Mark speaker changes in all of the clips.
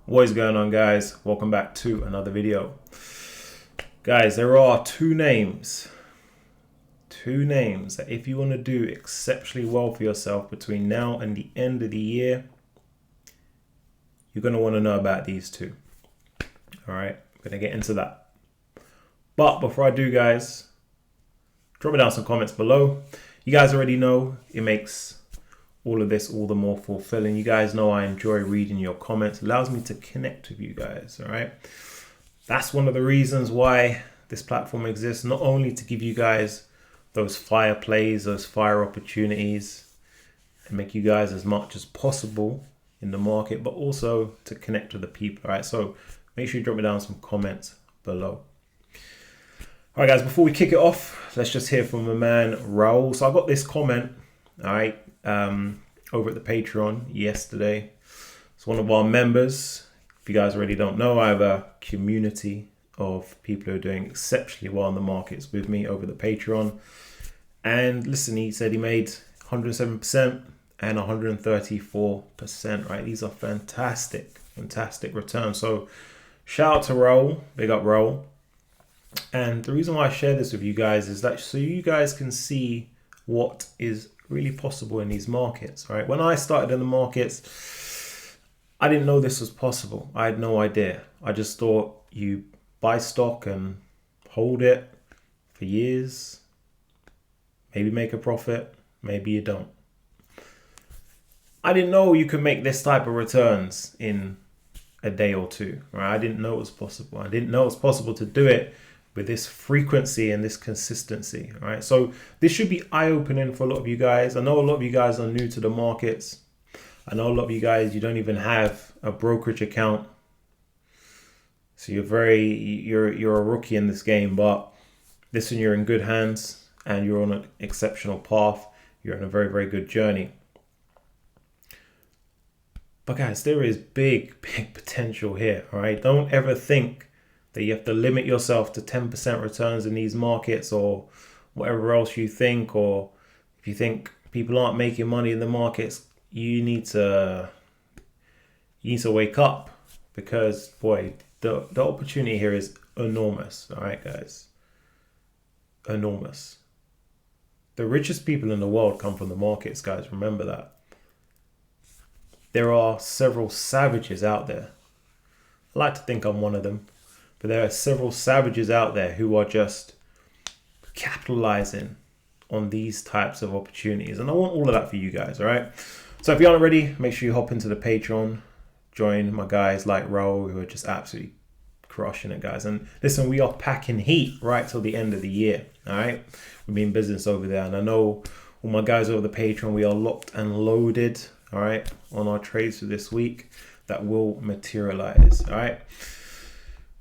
Speaker 1: What is going on, guys? Welcome back to another video. Guys, there are two names that if you want to do exceptionally well for yourself between now and the end of the year, you're going to want to know about these two. All right, we're going to get into that. But before I do, guys, drop me down some comments below. You guys already know it makes all of this all the more fulfilling. You guys know I enjoy reading your comments. It allows me to connect with you guys, all right? That's one of the reasons why this platform exists, not only to give you guys those fire plays, those fire opportunities, and make you guys as much as possible in the market, but also to connect with the people, all right? So make sure you drop me down some comments below. All right, guys, before we kick it off, let's just hear from my man, Raul. So I got this comment, all right, over at the Patreon yesterday. It's one of our members. If you guys already don't know, I have a community of people who are doing exceptionally well in the markets with me over the Patreon. And listen, he said he made 107% and 134%, right? These are fantastic returns. So shout out to Raul, big up Raul. And the reason why I share this with you guys is that so you guys can see what is really possible in these markets, right? When I started in the markets, I didn't know this was possible. I had no idea. I just thought you buy stock and hold it for years, maybe make a profit, maybe you don't. I didn't know you could make this type of returns in a day or two, right? I didn't know it was possible. I didn't know it was possible to do it with this frequency and this consistency, right? So this should be eye-opening for a lot of you guys. I know a lot of you guys are new to the markets. I know a lot of you guys, you don't even have a brokerage account. So you're a rookie in this game, but listen, you're in good hands and you're on an exceptional path. You're on a very, very good journey. But guys, there is big potential here, all right? Don't ever think that you have to limit yourself to 10% returns in these markets or whatever else you think, or if you think people aren't making money in the markets, you need to wake up, because boy, the opportunity here is enormous. All right, guys, enormous. The richest people in the world come from the markets, guys. Remember that. There are several savages out there. I like to think I'm one of them. But there are several savages out there who are just capitalizing on these types of opportunities. And I want all of that for you guys, all right? So if you aren't ready, make sure you hop into the Patreon. Join my guys like Raul, who are just absolutely crushing it, guys. And listen, we are packing heat right till the end of the year, all right? We've been in business over there. And I know all my guys over the Patreon, we are locked and loaded, all right, on our trades for this week that will materialize, all right?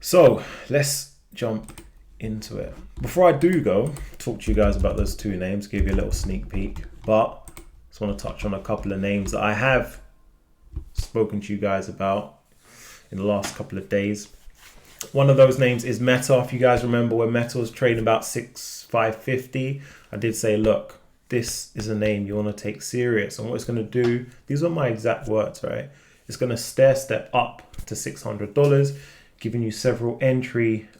Speaker 1: So let's jump into it. Before I do go, talk to you guys about those two names, give you a little sneak peek, but I just want to touch on a couple of names that I have spoken to you guys about in the last couple of days. One of those names is Meta. If you guys remember when Meta was trading about 550, I did say, look, this is a name you want to take serious. And what it's going to do, these are my exact words, right? It's going to stair step up to $600. Giving you several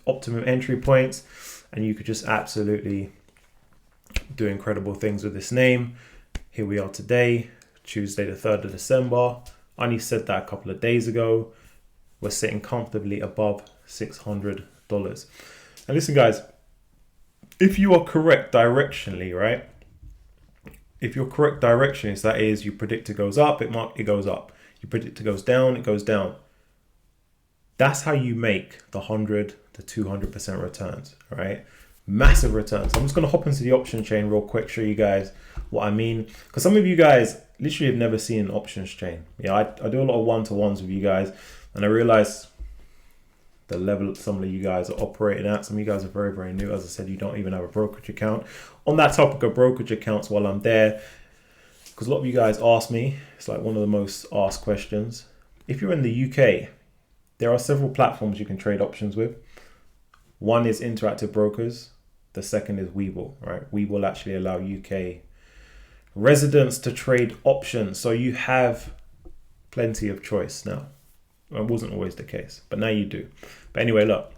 Speaker 1: optimum entry points, and you could just absolutely do incredible things with this name. Here we are today, Tuesday the 3rd of December. I only said that a couple of days ago. We're sitting comfortably above $600. And listen, guys, if you are correct directionally, right? If you're correct directionally, so that is you predict it goes up, it goes up. You predict it goes down, it goes down. That's how you make the 100 to 200% returns, all right? Massive returns. I'm just going to hop into the option chain real quick, show you guys what I mean. Because some of you guys literally have never seen an options chain. Yeah, I do a lot of one-to-ones with you guys, and I realize the level some of you guys are operating at. Some of you guys are very, very new. As I said, you don't even have a brokerage account. On that topic of brokerage accounts, while I'm there, because a lot of you guys ask me, it's like one of the most asked questions. If you're in the UK, there are several platforms you can trade options with. One is Interactive Brokers. The second is Webull, right? Webull actually allow UK residents to trade options. So you have plenty of choice now. It wasn't always the case, but now you do. But anyway, look,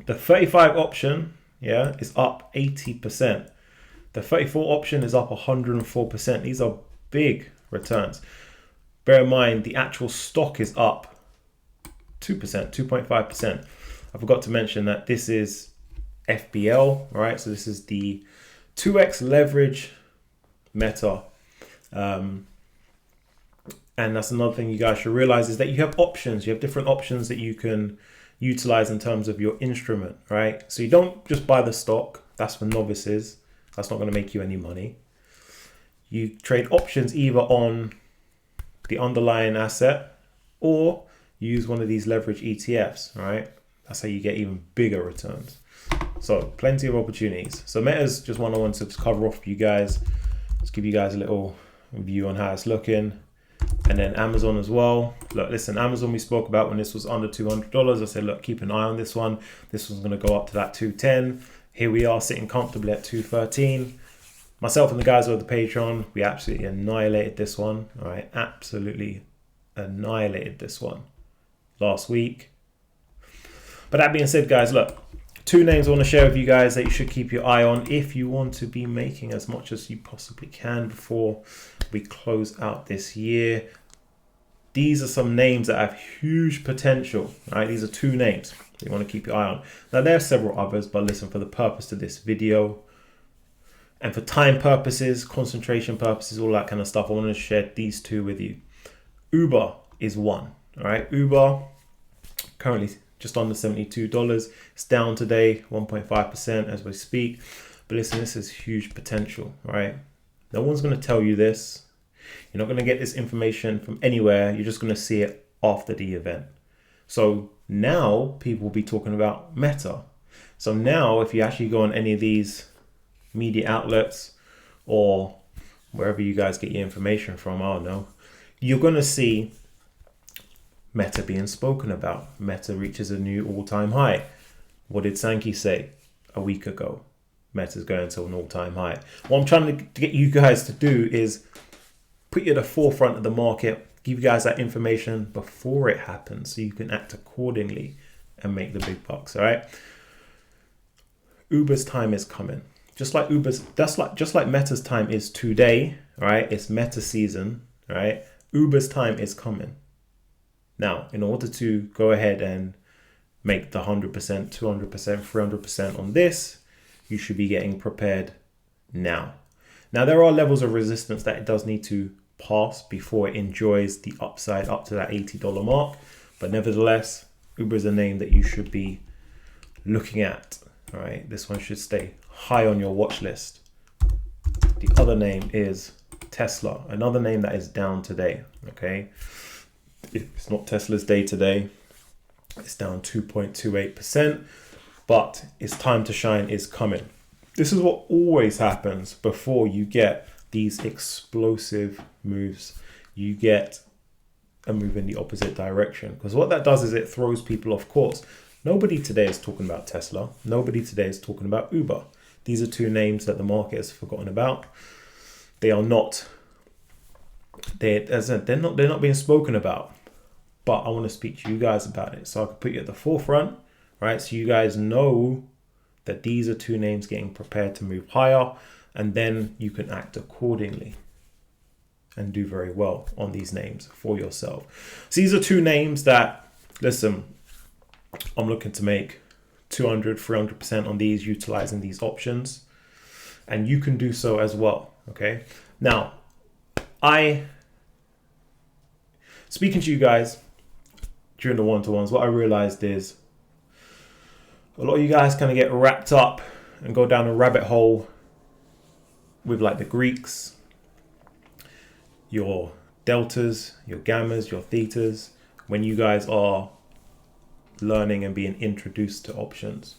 Speaker 1: the 35 option, yeah, is up 80%. The 34 option is up 104%. These are big returns. Bear in mind, the actual stock is up 2%, 2.5%. I forgot to mention that this is FBL, right? So this is the 2x leverage Meta. And that's another thing you guys should realize is that you have options. You have different options that you can utilize in terms of your instrument, right? So you don't just buy the stock. That's for novices. That's not going to make you any money. You trade options either on the underlying asset or use one of these leverage ETFs, right? That's how you get even bigger returns. So plenty of opportunities. So Meta's just one I want to cover off for you guys. Just give you guys a little view on how it's looking. And then Amazon as well. Look, listen, Amazon we spoke about when this was under $200. I said, look, keep an eye on this one. This one's going to go up to that 210. Here we are sitting comfortably at 213. Myself and the guys over the Patreon, we absolutely annihilated this one. All right, absolutely annihilated this one last week. But that being said, guys, look, 2 names I want to share with you guys that you should keep your eye on if you want to be making as much as you possibly can before we close out this year. These are some names that have huge potential, right? These are 2 names you want to keep your eye on. Now, there are several others, but listen, for the purpose of this video and for time purposes, concentration purposes, all that kind of stuff, I want to share these 2 with you. Uber is one, all right? Uber currently just under $72. It's down today, 1.5% as we speak. But listen, this is huge potential, right? No one's going to tell you this. You're not going to get this information from anywhere. You're just going to see it after the event. So now people will be talking about Meta. So now if you actually go on any of these media outlets or wherever you guys get your information from, I don't know, you're going to see Meta being spoken about. Meta reaches a new all-time high. What did Sankey say a week ago? Meta's going to an all-time high. What I'm trying to get you guys to do is put you at the forefront of the market, give you guys that information before it happens so you can act accordingly and make the big bucks, all right? Uber's time is coming. Just like Meta's time is today, right? It's Meta season, right? Uber's time is coming. Now, in order to go ahead and make the 100%, 200%, 300% on this, you should be getting prepared now. Now, there are levels of resistance that it does need to pass before it enjoys the upside up to that $80 mark. But nevertheless, Uber is a name that you should be looking at. All right, this one should stay high on your watch list. The other name is Tesla, another name that is down today. Okay. It's not Tesla's day today. It's down 2.28%, but its time to shine is coming. This is what always happens before you get these explosive moves. You get a move in the opposite direction, because what that does is it throws people off course. Nobody today is talking about Tesla. Nobody today is talking about Uber. These are 2 names that the market has forgotten about. They are not. They're not being spoken about. But I want to speak to you guys about it so I can put you at the forefront, right? So you guys know that these are 2 names getting prepared to move higher, and then you can act accordingly and do very well on these names for yourself. So these are 2 names that, listen, I'm looking to make 200, 300% on these utilizing these options, and you can do so as well. Okay. Now, speaking to you guys during the one-to-ones, what I realized is a lot of you guys kind of get wrapped up and go down a rabbit hole with like the Greeks, your deltas, your gammas, your thetas, when you guys are learning and being introduced to options.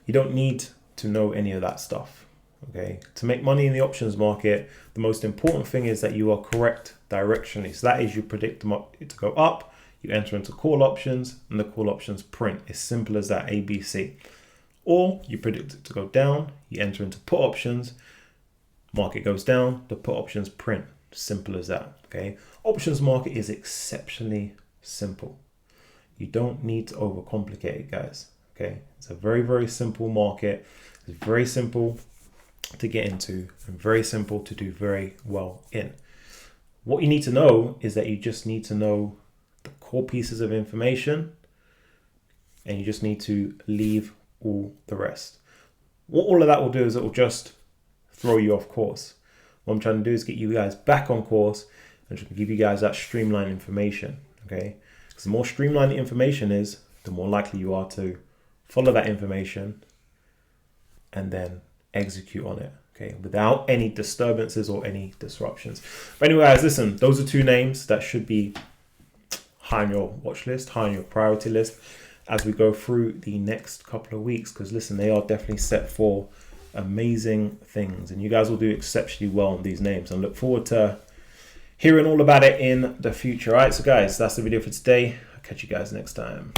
Speaker 1: You don't need to know any of that stuff. Okay, to make money in the options market, the most important thing is that you are correct directionally. So that is, you predict it to go up, you enter into call options, and the call options print. It's simple as that, ABC. Or you predict it to go down, you enter into put options, market goes down, the put options print. Simple as that. Okay, options market is exceptionally simple. You don't need to overcomplicate it, guys. Okay, it's a very, very simple market. It's very simple to get into and very simple to do very well in. What you need to know is that you just need to know the core pieces of information, and you just need to leave all the rest. What all of that will do is it will just throw you off course. What I'm trying to do is get you guys back on course and just give you guys that streamlined information, okay? Because the more streamlined the information is, the more likely you are to follow that information and then execute on it, okay, without any disturbances or any disruptions. But anyway, guys, listen, those are two names that should be high on your watch list, high on your priority list as we go through the next couple of weeks, because listen, they are definitely set for amazing things, and you guys will do exceptionally well on these names, and look forward to hearing all about it in the future. All right, so guys, that's the video for today. I'll catch you guys next time.